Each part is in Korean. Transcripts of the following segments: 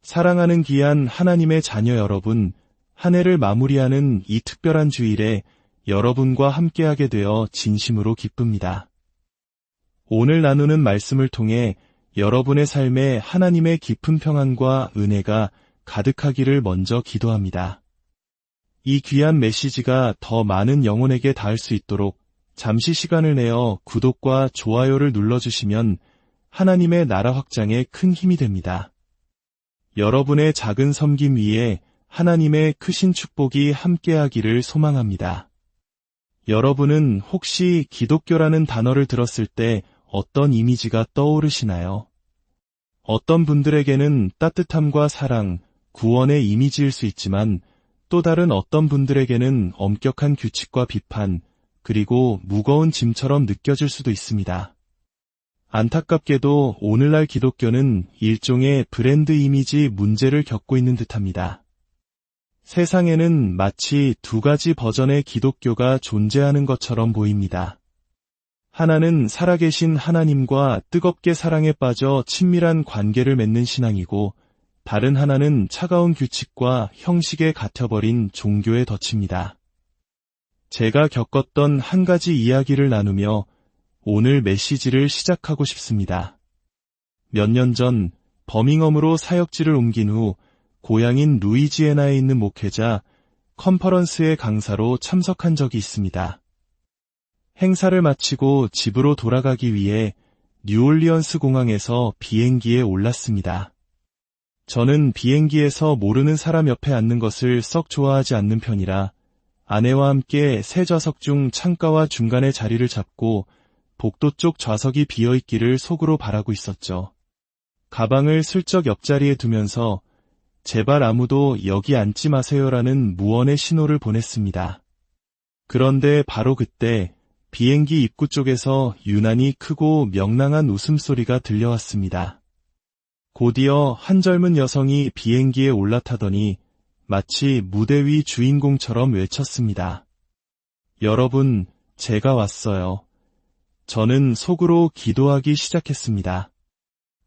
사랑하는 귀한 하나님의 자녀 여러분, 한 해를 마무리하는 이 특별한 주일에 여러분과 함께하게 되어 진심으로 기쁩니다. 오늘 나누는 말씀을 통해 여러분의 삶에 하나님의 깊은 평안과 은혜가 가득하기를 먼저 기도합니다. 이 귀한 메시지가 더 많은 영혼에게 닿을 수 있도록 잠시 시간을 내어 구독과 좋아요를 눌러주시면 하나님의 나라 확장에 큰 힘이 됩니다. 여러분의 작은 섬김 위에 하나님의 크신 축복이 함께하기를 소망합니다. 여러분은 혹시 기독교라는 단어를 들었을 때 어떤 이미지가 떠오르시나요? 어떤 분들에게는 따뜻함과 사랑, 구원의 이미지일 수 있지만 또 다른 어떤 분들에게는 엄격한 규칙과 비판, 그리고 무거운 짐처럼 느껴질 수도 있습니다. 안타깝게도 오늘날 기독교는 일종의 브랜드 이미지 문제를 겪고 있는 듯합니다. 세상에는 마치 두 가지 버전의 기독교가 존재하는 것처럼 보입니다. 하나는 살아계신 하나님과 뜨겁게 사랑에 빠져 친밀한 관계를 맺는 신앙이고, 다른 하나는 차가운 규칙과 형식에 갇혀버린 종교에 덫입니다. 제가 겪었던 한 가지 이야기를 나누며 오늘 메시지를 시작하고 싶습니다. 몇 년 전 버밍엄으로 사역지를 옮긴 후 고향인 루이지애나에 있는 목회자 컨퍼런스의 강사로 참석한 적이 있습니다. 행사를 마치고 집으로 돌아가기 위해 뉴올리언스 공항에서 비행기에 올랐습니다. 저는 비행기에서 모르는 사람 옆에 앉는 것을 썩 좋아하지 않는 편이라 아내와 함께 세 좌석 중 창가와 중간에 자리를 잡고 복도 쪽 좌석이 비어있기를 속으로 바라고 있었죠. 가방을 슬쩍 옆자리에 두면서 제발 아무도 여기 앉지 마세요라는 무언의 신호를 보냈습니다. 그런데 바로 그때 비행기 입구 쪽에서 유난히 크고 명랑한 웃음소리가 들려왔습니다. 곧이어 한 젊은 여성이 비행기에 올라타더니 마치 무대 위 주인공처럼 외쳤습니다. 여러분, 제가 왔어요. 저는 속으로 기도하기 시작했습니다.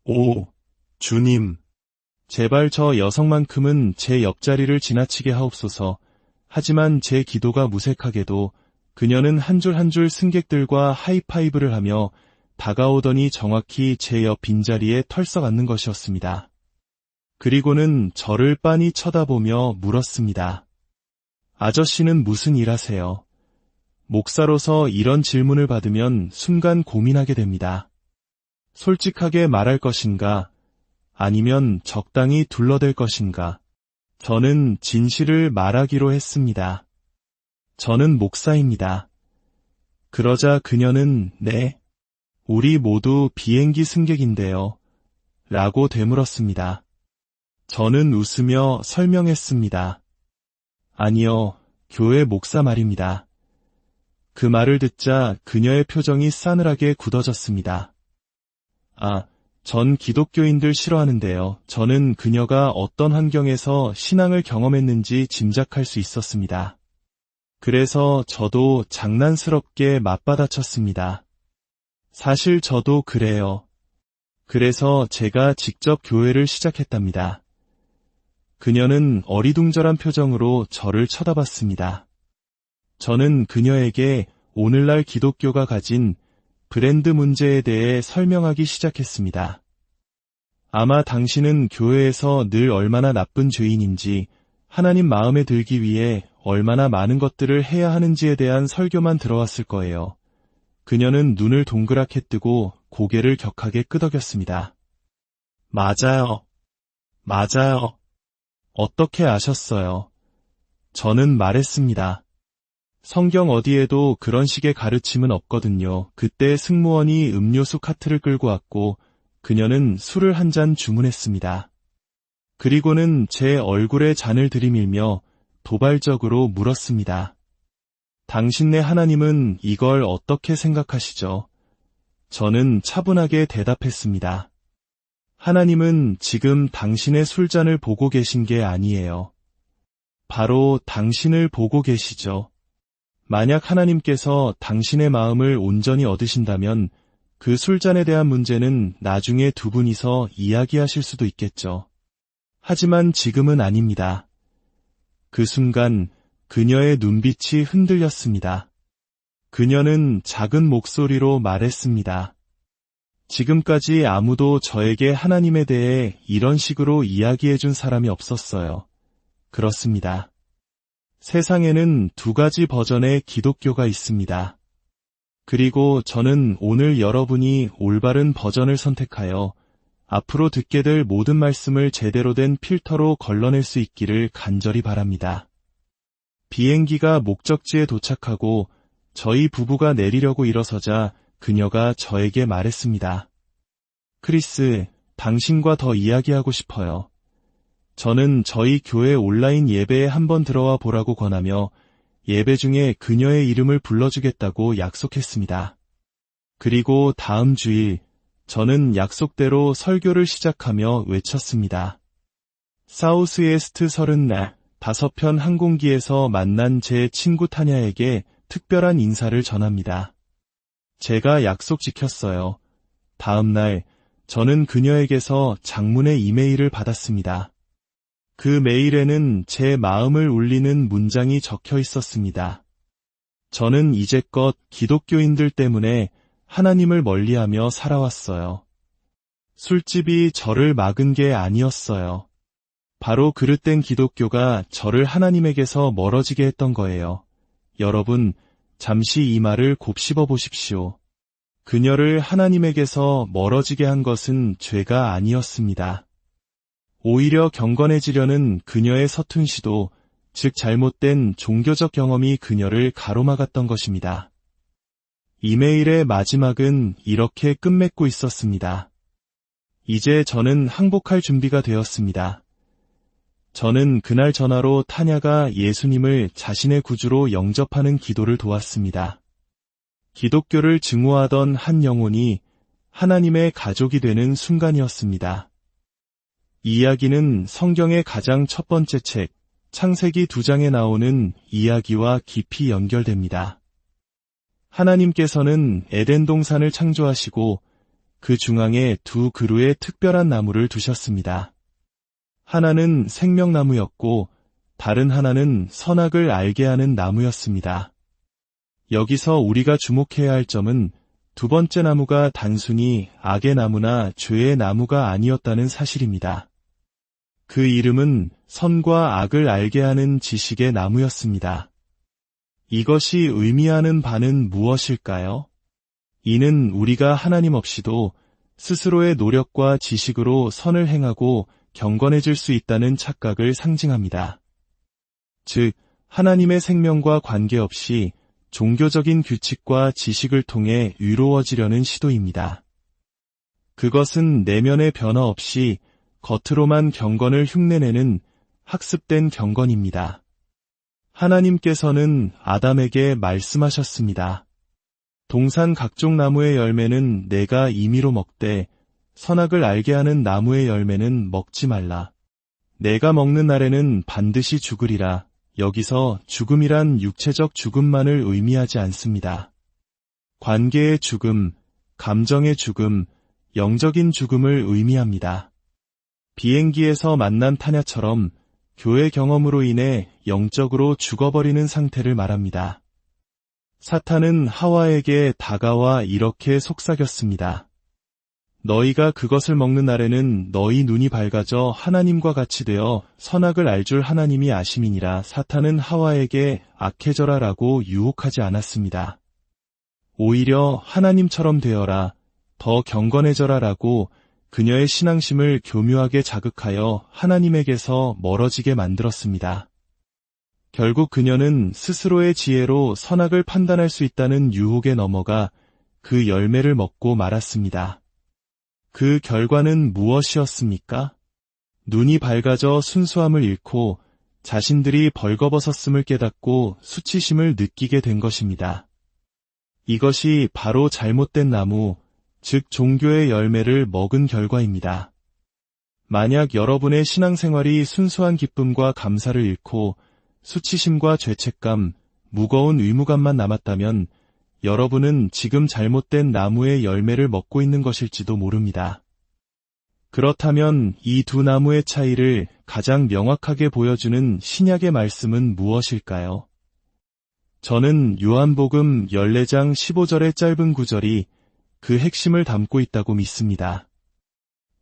오, 주님, 제발 저 여성만큼은 제 옆자리를 지나치게 하옵소서. 하지만 제 기도가 무색하게도 그녀는 한 줄 한 줄 승객들과 하이파이브를 하며 다가오더니 정확히 제 옆 빈자리에 털썩 앉는 것이었습니다. 그리고는 저를 빤히 쳐다보며 물었습니다. 아저씨는 무슨 일 하세요? 목사로서 이런 질문을 받으면 순간 고민하게 됩니다. 솔직하게 말할 것인가? 아니면 적당히 둘러댈 것인가? 저는 진실을 말하기로 했습니다. 저는 목사입니다. 그러자 그녀는 네, 우리 모두 비행기 승객인데요. 라고 되물었습니다. 저는 웃으며 설명했습니다. 아니요, 교회 목사 말입니다. 그 말을 듣자 그녀의 표정이 싸늘하게 굳어졌습니다. 전 기독교인들 싫어하는데요. 저는 그녀가 어떤 환경에서 신앙을 경험했는지 짐작할 수 있었습니다. 그래서 저도 장난스럽게 맞받아쳤습니다. 사실 저도 그래요. 그래서 제가 직접 교회를 시작했답니다. 그녀는 어리둥절한 표정으로 저를 쳐다봤습니다. 저는 그녀에게 오늘날 기독교가 가진 브랜드 문제에 대해 설명하기 시작했습니다. 아마 당신은 교회에서 늘 얼마나 나쁜 죄인인지, 하나님 마음에 들기 위해 얼마나 많은 것들을 해야 하는지에 대한 설교만 들어왔을 거예요. 그녀는 눈을 동그랗게 뜨고 고개를 격하게 끄덕였습니다. 맞아요. 맞아요. 어떻게 아셨어요? 저는 말했습니다. 성경 어디에도 그런 식의 가르침은 없거든요. 그때 승무원이 음료수 카트를 끌고 왔고 그녀는 술을 한 잔 주문했습니다. 그리고는 제 얼굴에 잔을 들이밀며 도발적으로 물었습니다. 당신네 하나님은 이걸 어떻게 생각하시죠? 저는 차분하게 대답했습니다. 하나님은 지금 당신의 술잔을 보고 계신 게 아니에요. 바로 당신을 보고 계시죠. 만약 하나님께서 당신의 마음을 온전히 얻으신다면 그 술잔에 대한 문제는 나중에 두 분이서 이야기하실 수도 있겠죠. 하지만 지금은 아닙니다. 그 순간 그녀의 눈빛이 흔들렸습니다. 그녀는 작은 목소리로 말했습니다. 지금까지 아무도 저에게 하나님에 대해 이런 식으로 이야기해준 사람이 없었어요. 그렇습니다. 세상에는 두 가지 버전의 기독교가 있습니다. 그리고 저는 오늘 여러분이 올바른 버전을 선택하여 앞으로 듣게 될 모든 말씀을 제대로 된 필터로 걸러낼 수 있기를 간절히 바랍니다. 비행기가 목적지에 도착하고 저희 부부가 내리려고 일어서자 그녀가 저에게 말했습니다. 크리스, 당신과 더 이야기하고 싶어요. 저는 저희 교회 온라인 예배에 한번 들어와 보라고 권하며 예배 중에 그녀의 이름을 불러주겠다고 약속했습니다. 그리고 다음 주일 저는 약속대로 설교를 시작하며 외쳤습니다. 사우스웨스트 35편 항공기에서 만난 제 친구 타냐에게 특별한 인사를 전합니다. 제가 약속 지켰어요. 다음 날 저는 그녀에게서 장문의 이메일을 받았습니다. 그 메일에는 제 마음을 울리는 문장이 적혀 있었습니다. 저는 이제껏 기독교인들 때문에 하나님을 멀리하며 살아왔어요. 술집이 저를 막은 게 아니었어요. 바로 그릇된 기독교가 저를 하나님에게서 멀어지게 했던 거예요. 여러분, 잠시 이 말을 곱씹어 보십시오. 그녀를 하나님에게서 멀어지게 한 것은 죄가 아니었습니다. 오히려 경건해지려는 그녀의 서툰 시도, 즉 잘못된 종교적 경험이 그녀를 가로막았던 것입니다. 이메일의 마지막은 이렇게 끝맺고 있었습니다. 이제 저는 항복할 준비가 되었습니다. 저는 그날 전화로 타냐가 예수님을 자신의 구주로 영접하는 기도를 도왔습니다. 기독교를 증오하던 한 영혼이 하나님의 가족이 되는 순간이었습니다. 이 이야기는 성경의 가장 첫 번째 책, 창세기 2장에 나오는 이야기와 깊이 연결됩니다. 하나님께서는 에덴 동산을 창조하시고 그 중앙에 두 그루의 특별한 나무를 두셨습니다. 하나는 생명나무였고 다른 하나는 선악을 알게 하는 나무였습니다. 여기서 우리가 주목해야 할 점은 두 번째 나무가 단순히 악의 나무나 죄의 나무가 아니었다는 사실입니다. 그 이름은 선과 악을 알게 하는 지식의 나무였습니다. 이것이 의미하는 바는 무엇일까요? 이는 우리가 하나님 없이도 스스로의 노력과 지식으로 선을 행하고 경건해질 수 있다는 착각을 상징합니다. 즉, 하나님의 생명과 관계없이 종교적인 규칙과 지식을 통해 의로워지려는 시도입니다. 그것은 내면의 변화 없이 겉으로만 경건을 흉내내는 학습된 경건입니다. 하나님께서는 아담에게 말씀하셨습니다. 동산 각종 나무의 열매는 내가 임의로 먹되 선악을 알게 하는 나무의 열매는 먹지 말라. 내가 먹는 날에는 반드시 죽으리라. 여기서 죽음이란 육체적 죽음만을 의미하지 않습니다. 관계의 죽음, 감정의 죽음, 영적인 죽음을 의미합니다. 비행기에서 만난 타냐처럼 교회 경험으로 인해 영적으로 죽어버리는 상태를 말합니다. 사탄은 하와에게 다가와 이렇게 속삭였습니다. 너희가 그것을 먹는 날에는 너희 눈이 밝아져 하나님과 같이 되어 선악을 알 줄 하나님이 아심이니라. 사탄은 하와에게 악해져라라고 유혹하지 않았습니다. 오히려 하나님처럼 되어라, 더 경건해져라라고 그녀의 신앙심을 교묘하게 자극하여 하나님에게서 멀어지게 만들었습니다. 결국 그녀는 스스로의 지혜로 선악을 판단할 수 있다는 유혹에 넘어가 그 열매를 먹고 말았습니다. 그 결과는 무엇이었습니까? 눈이 밝아져 순수함을 잃고 자신들이 벌거벗었음을 깨닫고 수치심을 느끼게 된 것입니다. 이것이 바로 잘못된 나무, 즉 종교의 열매를 먹은 결과입니다. 만약 여러분의 신앙생활이 순수한 기쁨과 감사를 잃고 수치심과 죄책감, 무거운 의무감만 남았다면 여러분은 지금 잘못된 나무의 열매를 먹고 있는 것일지도 모릅니다. 그렇다면 이 두 나무의 차이를 가장 명확하게 보여주는 신약의 말씀은 무엇일까요? 저는 요한복음 14장 15절의 짧은 구절이 그 핵심을 담고 있다고 믿습니다.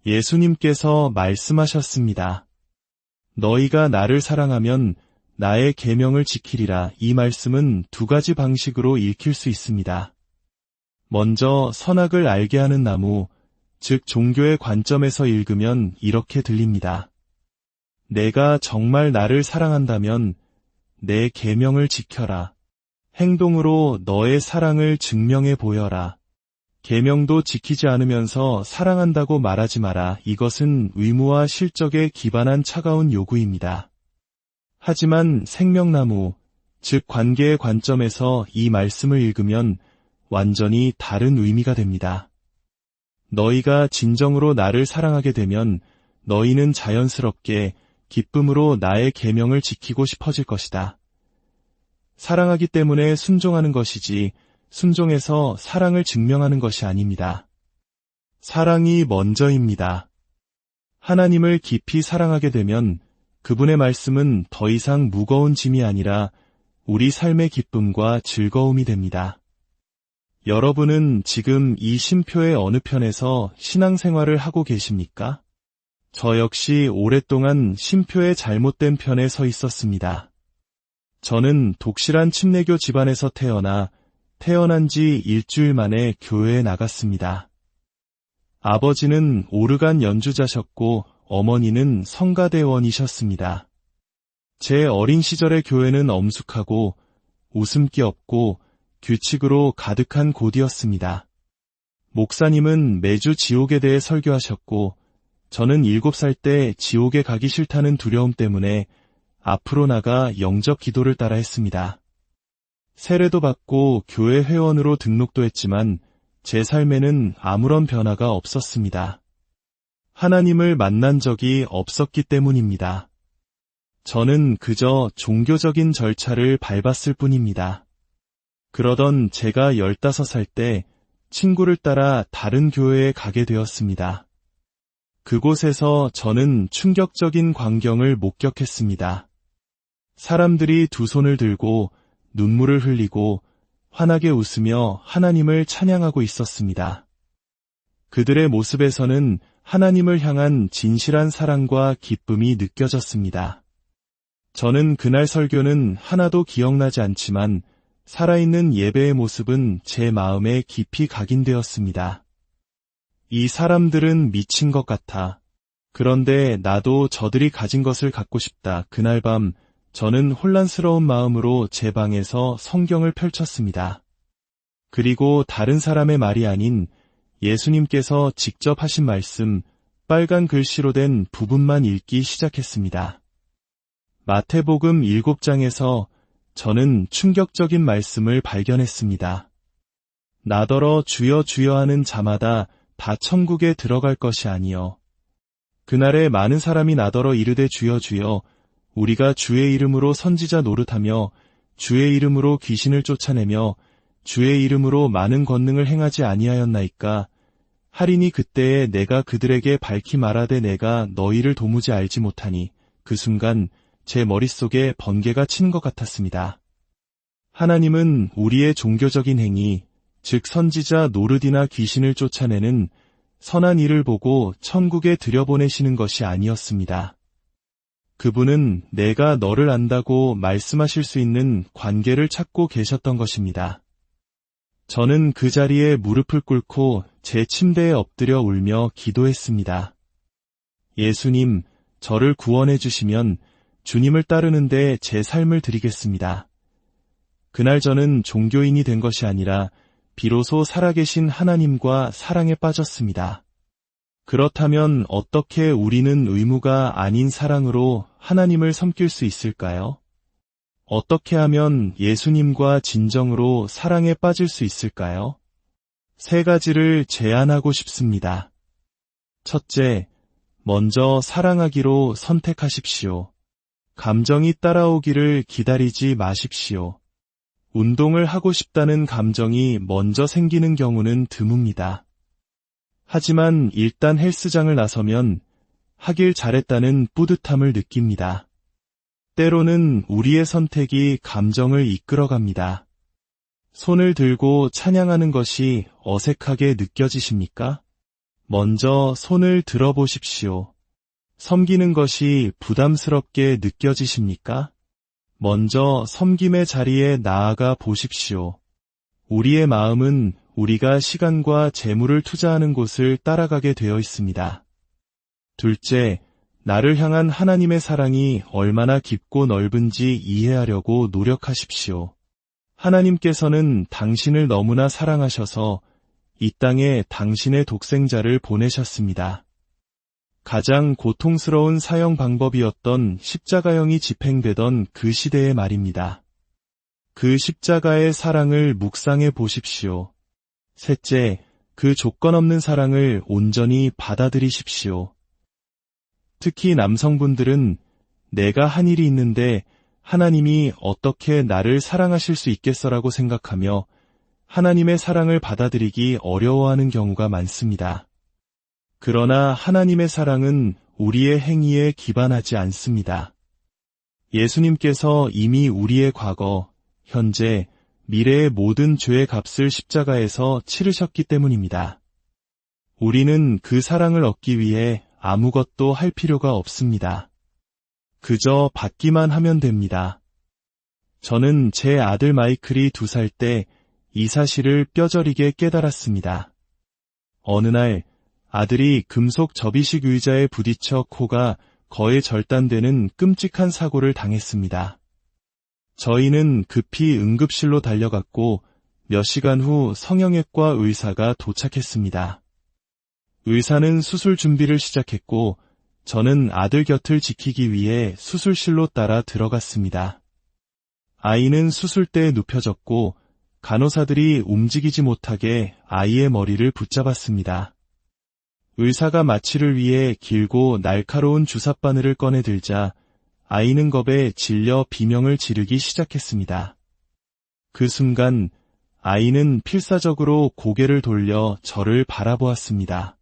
예수님께서 말씀하셨습니다. 너희가 나를 사랑하면 나의 계명을 지키리라. 이 말씀은 두 가지 방식으로 읽힐 수 있습니다. 먼저 선악을 알게 하는 나무, 즉 종교의 관점에서 읽으면 이렇게 들립니다. 내가 정말 나를 사랑한다면 내 계명을 지켜라. 행동으로 너의 사랑을 증명해 보여라. 계명도 지키지 않으면서 사랑한다고 말하지 마라. 이것은 의무와 실적에 기반한 차가운 요구입니다. 하지만 생명나무, 즉 관계의 관점에서 이 말씀을 읽으면 완전히 다른 의미가 됩니다. 너희가 진정으로 나를 사랑하게 되면 너희는 자연스럽게 기쁨으로 나의 계명을 지키고 싶어질 것이다. 사랑하기 때문에 순종하는 것이지 순종해서 사랑을 증명하는 것이 아닙니다. 사랑이 먼저입니다. 하나님을 깊이 사랑하게 되면 그분의 말씀은 더 이상 무거운 짐이 아니라 우리 삶의 기쁨과 즐거움이 됩니다. 여러분은 지금 이 쉼표의 어느 편에서 신앙생활을 하고 계십니까? 저 역시 오랫동안 쉼표의 잘못된 편에 서 있었습니다. 저는 독실한 침례교 집안에서 태어난 지 일주일 만에 교회에 나갔습니다. 아버지는 오르간 연주자셨고 어머니는 성가대원이셨습니다. 제 어린 시절의 교회는 엄숙하고 웃음기 없고 규칙으로 가득한 곳이었습니다. 목사님은 매주 지옥에 대해 설교하셨고 저는 7살 때 지옥에 가기 싫다는 두려움 때문에 앞으로 나가 영접 기도를 따라 했습니다. 세례도 받고 교회 회원으로 등록도 했지만 제 삶에는 아무런 변화가 없었습니다. 하나님을 만난 적이 없었기 때문입니다. 저는 그저 종교적인 절차를 밟았을 뿐입니다. 그러던 제가 15살 때 친구를 따라 다른 교회에 가게 되었습니다. 그곳에서 저는 충격적인 광경을 목격했습니다. 사람들이 두 손을 들고 눈물을 흘리고 환하게 웃으며 하나님을 찬양하고 있었습니다. 그들의 모습에서는 하나님을 향한 진실한 사랑과 기쁨이 느껴졌습니다. 저는 그날 설교는 하나도 기억나지 않지만 살아있는 예배의 모습은 제 마음에 깊이 각인되었습니다. 이 사람들은 미친 것 같아. 그런데 나도 저들이 가진 것을 갖고 싶다. 그날 밤 저는 혼란스러운 마음으로 제 방에서 성경을 펼쳤습니다. 그리고 다른 사람의 말이 아닌 예수님께서 직접 하신 말씀, 빨간 글씨로 된 부분만 읽기 시작했습니다. 마태복음 7장에서 저는 충격적인 말씀을 발견했습니다. 나더러 주여 주여 하는 자마다 다 천국에 들어갈 것이 아니요. 그날에 많은 사람이 나더러 이르되 주여 주여 우리가 주의 이름으로 선지자 노릇하며 주의 이름으로 귀신을 쫓아내며 주의 이름으로 많은 권능을 행하지 아니하였나이까 하리니 그때에 내가 그들에게 밝히 말하되 내가 너희를 도무지 알지 못하니 그 순간 제 머릿속에 번개가 치는 것 같았습니다. 하나님은 우리의 종교적인 행위, 즉 선지자 노릇이나 귀신을 쫓아내는 선한 일을 보고 천국에 들여보내시는 것이 아니었습니다. 그분은 내가 너를 안다고 말씀하실 수 있는 관계를 찾고 계셨던 것입니다. 저는 그 자리에 무릎을 꿇고 제 침대에 엎드려 울며 기도했습니다. 예수님, 저를 구원해 주시면 주님을 따르는데 제 삶을 드리겠습니다. 그날 저는 종교인이 된 것이 아니라 비로소 살아계신 하나님과 사랑에 빠졌습니다. 그렇다면 어떻게 우리는 의무가 아닌 사랑으로 하나님을 섬길 수 있을까요? 어떻게 하면 예수님과 진정으로 사랑에 빠질 수 있을까요? 3가지를 제안하고 싶습니다. 첫째, 먼저 사랑하기로 선택하십시오. 감정이 따라오기를 기다리지 마십시오. 운동을 하고 싶다는 감정이 먼저 생기는 경우는 드뭅니다. 하지만 일단 헬스장을 나서면 하길 잘했다는 뿌듯함을 느낍니다. 때로는 우리의 선택이 감정을 이끌어갑니다. 손을 들고 찬양하는 것이 어색하게 느껴지십니까? 먼저 손을 들어보십시오. 섬기는 것이 부담스럽게 느껴지십니까? 먼저 섬김의 자리에 나아가 보십시오. 우리의 마음은 우리가 시간과 재물을 투자하는 곳을 따라가게 되어 있습니다. 둘째, 나를 향한 하나님의 사랑이 얼마나 깊고 넓은지 이해하려고 노력하십시오. 하나님께서는 당신을 너무나 사랑하셔서 이 땅에 당신의 독생자를 보내셨습니다. 가장 고통스러운 사형 방법이었던 십자가형이 집행되던 그 시대의 말입니다. 그 십자가의 사랑을 묵상해 보십시오. 셋째, 그 조건 없는 사랑을 온전히 받아들이십시오. 특히 남성분들은 내가 한 일이 있는데 하나님이 어떻게 나를 사랑하실 수 있겠어라고 생각하며 하나님의 사랑을 받아들이기 어려워하는 경우가 많습니다. 그러나 하나님의 사랑은 우리의 행위에 기반하지 않습니다. 예수님께서 이미 우리의 과거, 현재, 미래의 모든 죄의 값을 십자가에서 치르셨기 때문입니다. 우리는 그 사랑을 얻기 위해 아무것도 할 필요가 없습니다. 그저 받기만 하면 됩니다. 저는 제 아들 마이클이 2살 때 이 사실을 뼈저리게 깨달았습니다. 어느 날 아들이 금속 접이식 의자에 부딪혀 코가 거의 절단되는 끔찍한 사고를 당했습니다. 저희는 급히 응급실로 달려갔고 몇 시간 후 성형외과 의사가 도착했습니다. 의사는 수술 준비를 시작했고 저는 아들 곁을 지키기 위해 수술실로 따라 들어갔습니다. 아이는 수술대에 눕혀졌고 간호사들이 움직이지 못하게 아이의 머리를 붙잡았습니다. 의사가 마취를 위해 길고 날카로운 주사바늘을 꺼내들자 아이는 겁에 질려 비명을 지르기 시작했습니다. 그 순간 아이는 필사적으로 고개를 돌려 저를 바라보았습니다.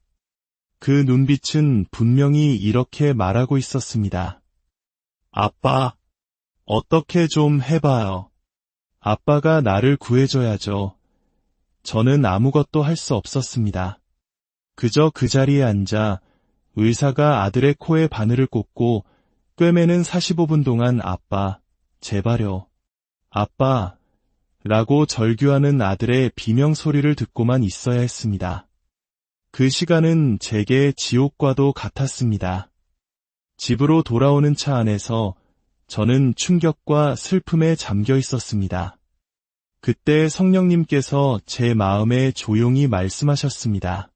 그 눈빛은 분명히 이렇게 말하고 있었습니다. 아빠, 어떻게 좀 해봐요. 아빠가 나를 구해줘야죠. 저는 아무것도 할 수 없었습니다. 그저 그 자리에 앉아 의사가 아들의 코에 바늘을 꽂고 꿰매는 45분 동안 아빠, 제발요. 아빠, 라고 절규하는 아들의 비명소리를 듣고만 있어야 했습니다. 그 시간은 제게 지옥과도 같았습니다. 집으로 돌아오는 차 안에서 저는 충격과 슬픔에 잠겨 있었습니다. 그때 성령님께서 제 마음에 조용히 말씀하셨습니다.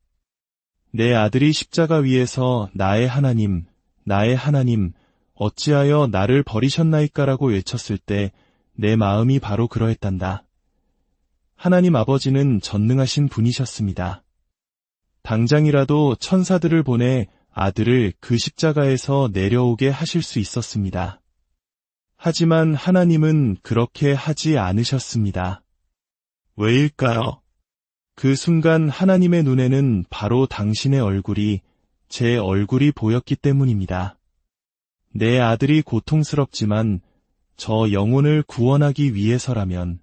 내 아들이 십자가 위에서 나의 하나님, 어찌하여 나를 버리셨나이까라고 외쳤을 때 내 마음이 바로 그러했단다. 하나님 아버지는 전능하신 분이셨습니다. 당장이라도 천사들을 보내 아들을 그 십자가에서 내려오게 하실 수 있었습니다. 하지만 하나님은 그렇게 하지 않으셨습니다. 왜일까요? 그 순간 하나님의 눈에는 바로 당신의 얼굴이, 제 얼굴이 보였기 때문입니다. 내 아들이 고통스럽지만 저 영혼을 구원하기 위해서라면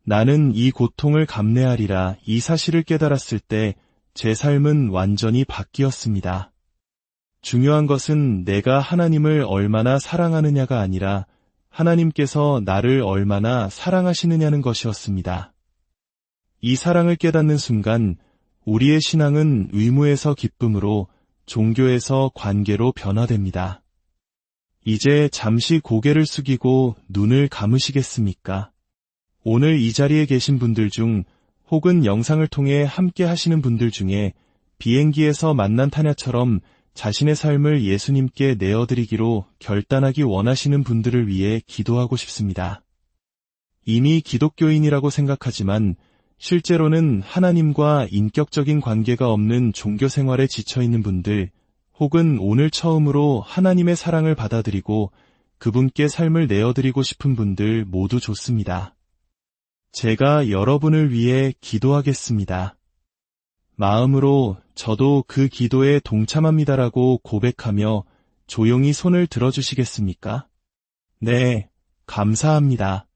나는 이 고통을 감내하리라 이 사실을 깨달았을 때 제 삶은 완전히 바뀌었습니다. 중요한 것은 내가 하나님을 얼마나 사랑하느냐가 아니라 하나님께서 나를 얼마나 사랑하시느냐는 것이었습니다. 이 사랑을 깨닫는 순간 우리의 신앙은 의무에서 기쁨으로, 종교에서 관계로 변화됩니다. 이제 잠시 고개를 숙이고 눈을 감으시겠습니까? 오늘 이 자리에 계신 분들 중 혹은 영상을 통해 함께 하시는 분들 중에 비행기에서 만난 타냐처럼 자신의 삶을 예수님께 내어드리기로 결단하기 원하시는 분들을 위해 기도하고 싶습니다. 이미 기독교인이라고 생각하지만 실제로는 하나님과 인격적인 관계가 없는 종교 생활에 지쳐있는 분들, 혹은 오늘 처음으로 하나님의 사랑을 받아들이고 그분께 삶을 내어드리고 싶은 분들 모두 좋습니다. 제가 여러분을 위해 기도하겠습니다. 마음으로 저도 그 기도에 동참합니다라고 고백하며 조용히 손을 들어주시겠습니까? 네, 감사합니다.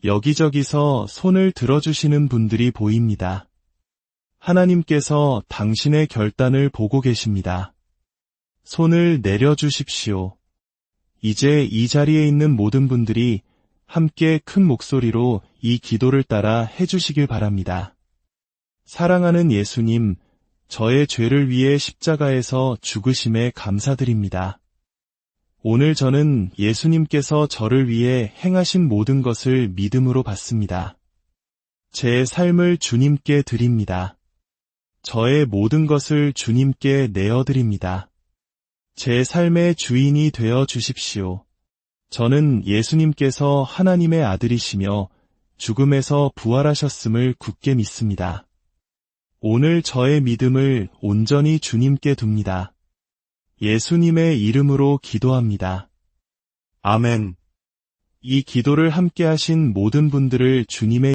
여기저기서 손을 들어주시는 분들이 보입니다. 하나님께서 당신의 결단을 보고 계십니다. 손을 내려주십시오. 이제 이 자리에 있는 모든 분들이 함께 큰 목소리로 이 기도를 따라 해주시길 바랍니다. 사랑하는 예수님, 저의 죄를 위해 십자가에서 죽으심에 감사드립니다. 오늘 저는 예수님께서 저를 위해 행하신 모든 것을 믿음으로 받습니다. 제 삶을 주님께 드립니다. 저의 모든 것을 주님께 내어드립니다. 제 삶의 주인이 되어 주십시오. 저는 예수님께서 하나님의 아들이시며 죽음에서 부활하셨음을 굳게 믿습니다. 오늘 저의 믿음을 온전히 주님께 둡니다. 예수님의 이름으로 기도합니다. 아멘. 이 기도를 함께 하신 모든 분들을 주님의